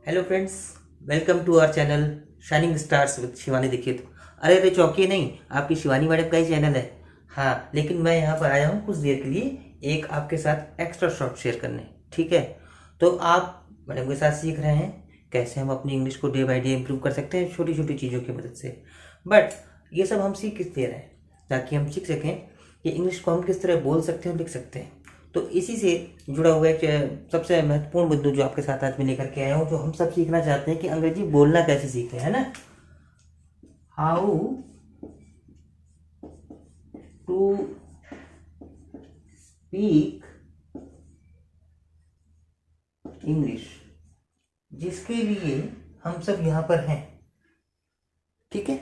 Hello friends, welcome to our channel shining stars with Shivani Dikshit. अरे चौकी नहीं, आपकी शिवानी मैडम का ही चैनल है। हाँ, लेकिन मैं यहाँ पर आया हूँ कुछ देर के लिए एक आपके साथ एक्स्ट्रा शॉट शेयर करने। ठीक है, तो आप मैडम के साथ सीख रहे हैं कैसे हम अपनी इंग्लिश को डे बाय डे इम्प्रूव कर सकते हैं छोटी छोटी चीज़ों की मदद से। बट ये सब हम सीख किस लिए रहे हैं? ताकि हम सीख सकें कि इंग्लिश को हम किस तरह बोल सकते हैं और लिख सकते हैं। तो इसी से जुड़ा हुआ एक सबसे महत्वपूर्ण बिंदु जो आपके साथ आज मैं लेकर के आया हूँ, जो हम सब सीखना चाहते हैं कि अंग्रेजी बोलना कैसे सीखें, है ना। हाउ टू स्पीक इंग्लिश, जिसके लिए हम सब यहाँ पर हैं। ठीक है,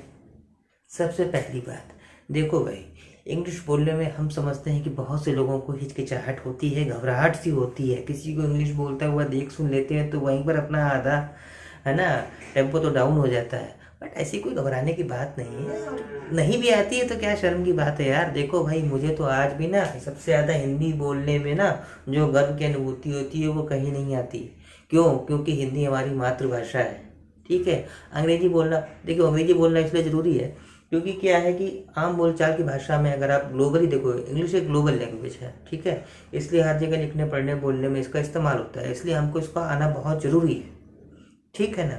सबसे पहली बात देखो भाई, इंग्लिश बोलने में हम समझते हैं कि बहुत से लोगों को हिचकिचाहट होती है, घबराहट सी होती है। किसी को इंग्लिश बोलता हुआ देख सुन लेते हैं तो वहीं पर अपना आधा, है ना, टेम्पो तो डाउन हो जाता है। बट ऐसी कोई घबराने की बात नहीं है। नहीं भी आती है तो क्या शर्म की बात है यार। देखो भाई, मुझे तो आज भी ना सबसे ज़्यादा हिंदी बोलने में ना जो गर्व की अनुभूति होती है वो कहीं नहीं आती। क्यों? क्योंकि हिंदी हमारी मातृभाषा है। ठीक है, अंग्रेजी बोलना, देखिए अंग्रेजी बोलना इसलिए ज़रूरी है क्योंकि क्या है कि आम बोलचाल की भाषा में अगर आप ग्लोबली देखो, इंग्लिश एक ग्लोबल लैंग्वेज है। ठीक है, इसलिए हर जगह लिखने पढ़ने बोलने में इसका इस्तेमाल होता है, इसलिए हमको इसका आना बहुत ज़रूरी है। ठीक है ना,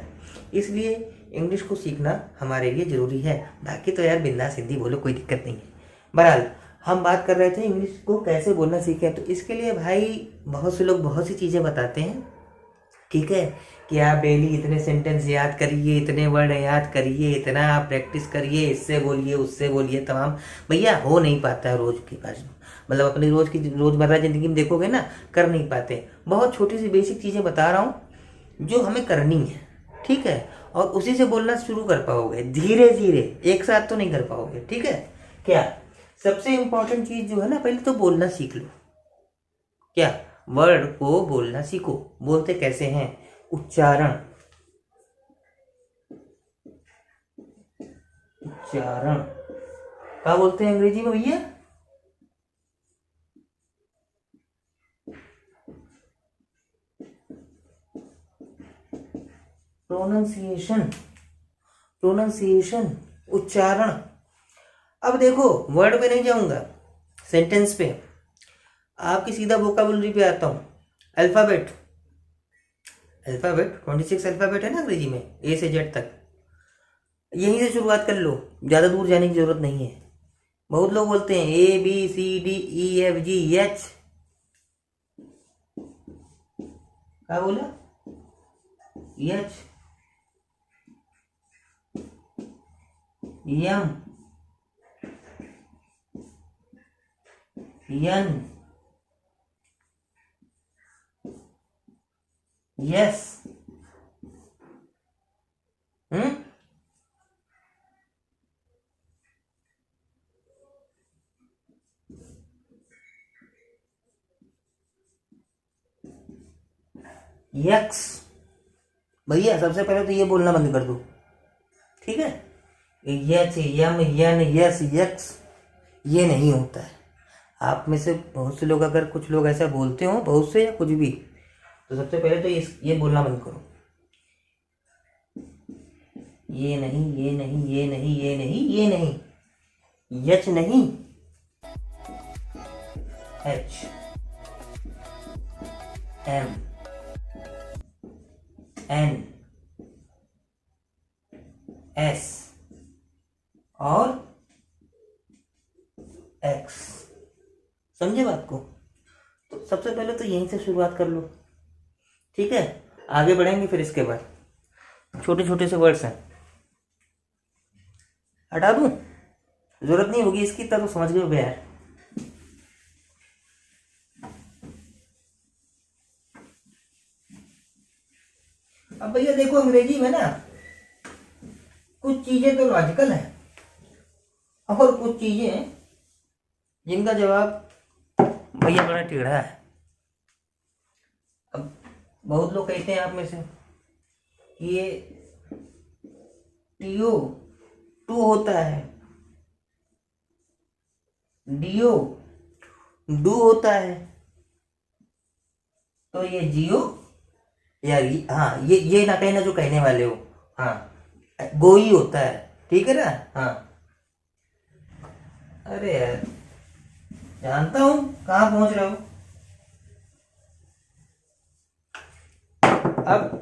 इसलिए इंग्लिश को सीखना हमारे लिए ज़रूरी है। बाकी तो यार बिंदास हिंदी बोलो, कोई दिक्कत नहीं है। बहरहाल, हम बात कर रहे थे इंग्लिश को कैसे बोलना सीखें, तो इसके लिए भाई बहुत से लोग बहुत सी चीज़ें बताते हैं। ठीक है, कि आप डेली इतने सेंटेंस याद करिए, इतने वर्ड याद करिए, इतना आप प्रैक्टिस करिए, इससे बोलिए उससे बोलिए तमाम। भैया हो नहीं पाता है रोज की भाषा, मतलब अपनी रोजमर्रा जिंदगी में देखोगे ना, कर नहीं पाते। बहुत छोटी सी बेसिक चीज़ें बता रहा हूँ जो हमें करनी है। ठीक है, और उसी से बोलना शुरू कर पाओगे धीरे धीरे, एक साथ तो नहीं कर पाओगे। ठीक है, क्या सबसे इंपॉर्टेंट चीज़ जो है ना, पहले तो बोलना सीख लो। क्या? वर्ड को बोलना सीखो। बोलते कैसे हैं? उच्चारण, उच्चारण क्या बोलते हैं अंग्रेजी में भैया? प्रोनाउंसिएशन, प्रोनाउंसिएशन, उच्चारण। अब देखो, वर्ड पे नहीं जाऊंगा, सेंटेंस पे। आपकी सीधा वोकाबुलरी पे आता हूं। अल्फाबेट, अल्फाबेट 26 अल्फाबेट है ना अंग्रेजी में, ए से जेड तक। यहीं से शुरुआत कर लो, ज़्यादा दूर जाने की जरूरत नहीं है। बहुत लोग बोलते हैं ABCDEFGH, क्या बोला? H, M, N, S, X. भैया सबसे पहले तो ये बोलना बंद कर दो। ठीक है, H, M, N, S, X, ये नहीं होता है। आप में से बहुत से लोग, अगर कुछ लोग ऐसा बोलते हो, बहुत से या कुछ भी, तो सबसे पहले तो ये बोलना बंद करो। ये नहीं, ये नहीं, ये नहीं, ये नहीं, ये नहीं, यच नहीं, एच, एम, एन, एस और एक्स। समझे बात को? तो सबसे पहले तो यहीं से शुरुआत कर लो। ठीक है, आगे बढ़ेंगे फिर इसके बाद। छोटे छोटे से वर्ड्स हैं, हटा दूं? जरूरत नहीं होगी इसकी, तब तो समझ गए हो यार। अब भैया देखो, अंग्रेजी में ना कुछ चीजें तो लॉजिकल हैं और कुछ चीजें जिनका जवाब भैया बड़ा टेढ़ा है। अब बहुत लोग कहते हैं आप में से कि ये टीओ टू होता है, डीओ डू होता है, तो ये जियो यार हाँ, ये ना कहना जो कहने वाले हो। हाँ, गो ही होता है, ठीक है ना। हाँ, अरे यार, जानता हूँ कहाँ पहुंच रहे हो। अब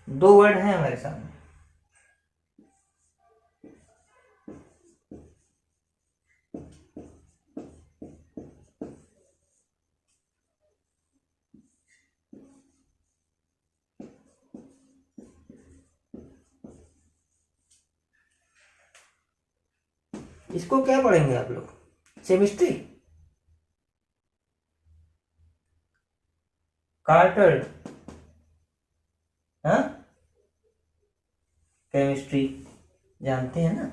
दो वर्ड हैं हमारे सामने। इसको क्या पढ़ेंगे आप लोग? केमिस्ट्री, कार्टर, हाँ, केमिस्ट्री जानते हैं ना।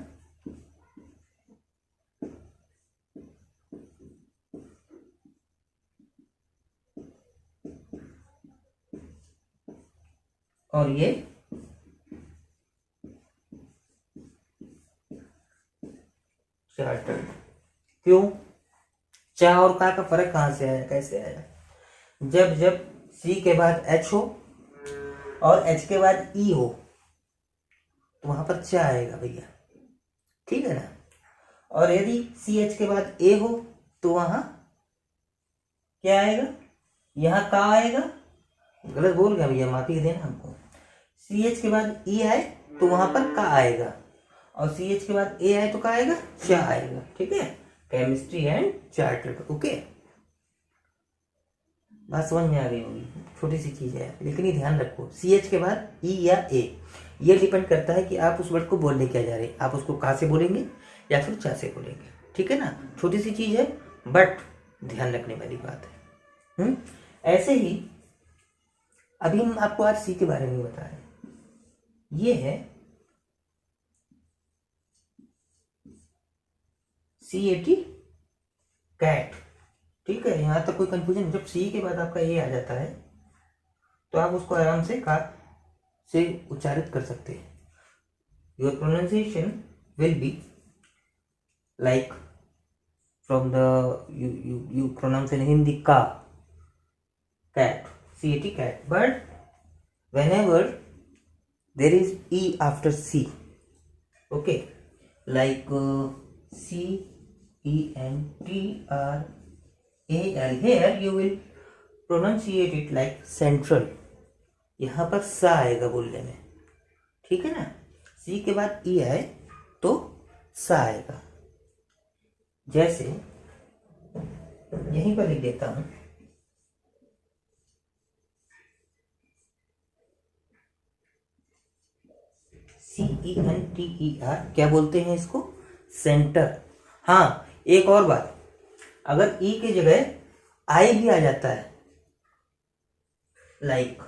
और ये चार्टर्ड। क्यों? चा और का फर्क कहां से आया, कैसे आया? जब जब सी के बाद एच हो और एच के बाद ई हो तो वहां पर चा आएगा भैया, ठीक है ना। और यदि सी एच के बाद ए हो तो वहां क्या आएगा? यहां का आएगा। गलत बोल गया भैया, माफी देना हमको। सी एच के बाद ई आए तो वहां पर का आएगा, और सी एच के बाद ए आए तो का आएगा? चा आएगा, ठीक है। Chemistry and chartered, okay. बात समझ में आ गई होगी, छोटी सी चीज है लेकिन ये ध्यान रखो। सी एच के बाद ई या ए, ये डिपेंड करता है कि आप उस वर्ड को बोलने क्या जा रहे हैं। आप उसको का से बोलेंगे या फिर चा से बोलेंगे, ठीक है ना। छोटी सी चीज है बट ध्यान रखने वाली बात है। ऐसे ही अभी हम आपको आज सी के बारे में बता रहे हैं। ये है CAT, कैट, ठीक है। यहां तक कोई कंफ्यूजन? जब सी के बाद आपका ए आ जाता है तो आप उसको आराम से का से उच्चारित कर सकते हैं। Your pronunciation will be like from the you pronounce in Hindi का, cat, CAT, cat, but whenever there is E after C, okay, like CENTRAL, here you will pronunciate it like central। यहाँ पर सा आएगा बोलने में, ठीक है ना। सी के बाद ई आए तो सा आएगा। जैसे यहीं पर लिख देता हूं, CENTER, क्या बोलते हैं इसको? सेंटर। हाँ, एक और बात, अगर ई की जगह आई भी आ जाता है, लाइक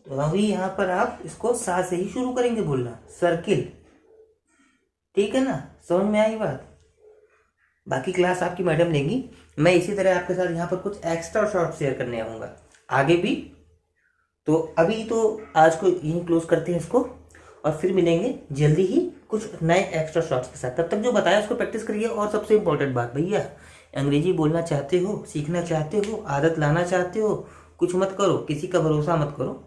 तो अभी यहां पर आप इसको सा से ही शुरू करेंगे बोलना, सर्किल, ठीक है ना। समझ में आई बात? बाकी क्लास आपकी मैडम लेंगी। मैं इसी तरह आपके साथ यहाँ पर कुछ एक्स्ट्रा शॉर्ट शेयर करने आऊँगा आगे भी। तो अभी तो आज को यहीं क्लोज करते हैं इसको, और फिर मिलेंगे जल्दी ही कुछ नए एक्स्ट्रा शॉर्ट्स के साथ। तब तक जो बताया उसको प्रैक्टिस करिए। और सबसे इम्पोर्टेंट बात भैया, अंग्रेजी बोलना चाहते हो, सीखना चाहते हो, आदत लाना चाहते हो, कुछ मत करो, किसी का भरोसा मत करो।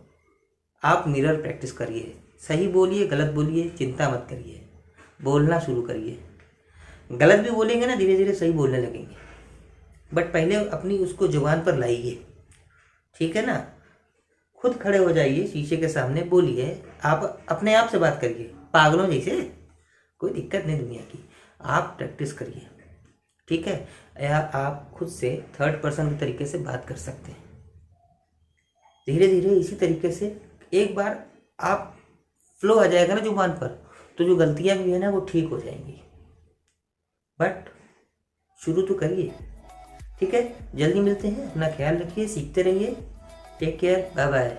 आप मिरर प्रैक्टिस करिए, सही बोलिए, गलत बोलिए, चिंता मत करिए, बोलना शुरू करिए। गलत भी बोलेंगे ना, धीरे धीरे सही बोलने लगेंगे, बट पहले अपनी उसको जुबान पर लाइए, ठीक है ना। खुद खड़े हो जाइए शीशे के सामने, बोलिए, आप अपने आप से बात करिए पागलों जैसे, कोई दिक्कत नहीं दुनिया की। आप प्रैक्टिस करिए, ठीक है। या आप खुद से थर्ड पर्सन के तरीके से बात कर सकते हैं। धीरे धीरे इसी तरीके से एक बार आप फ्लो आ जाएगा ना जुबान पर, तो जो गलतियां भी है ना वो ठीक हो जाएंगी। बट शुरू तो करिए, ठीक है। जल्दी मिलते हैं, अपना ख्याल रखिए, सीखते रहिए। Take care, bye bye.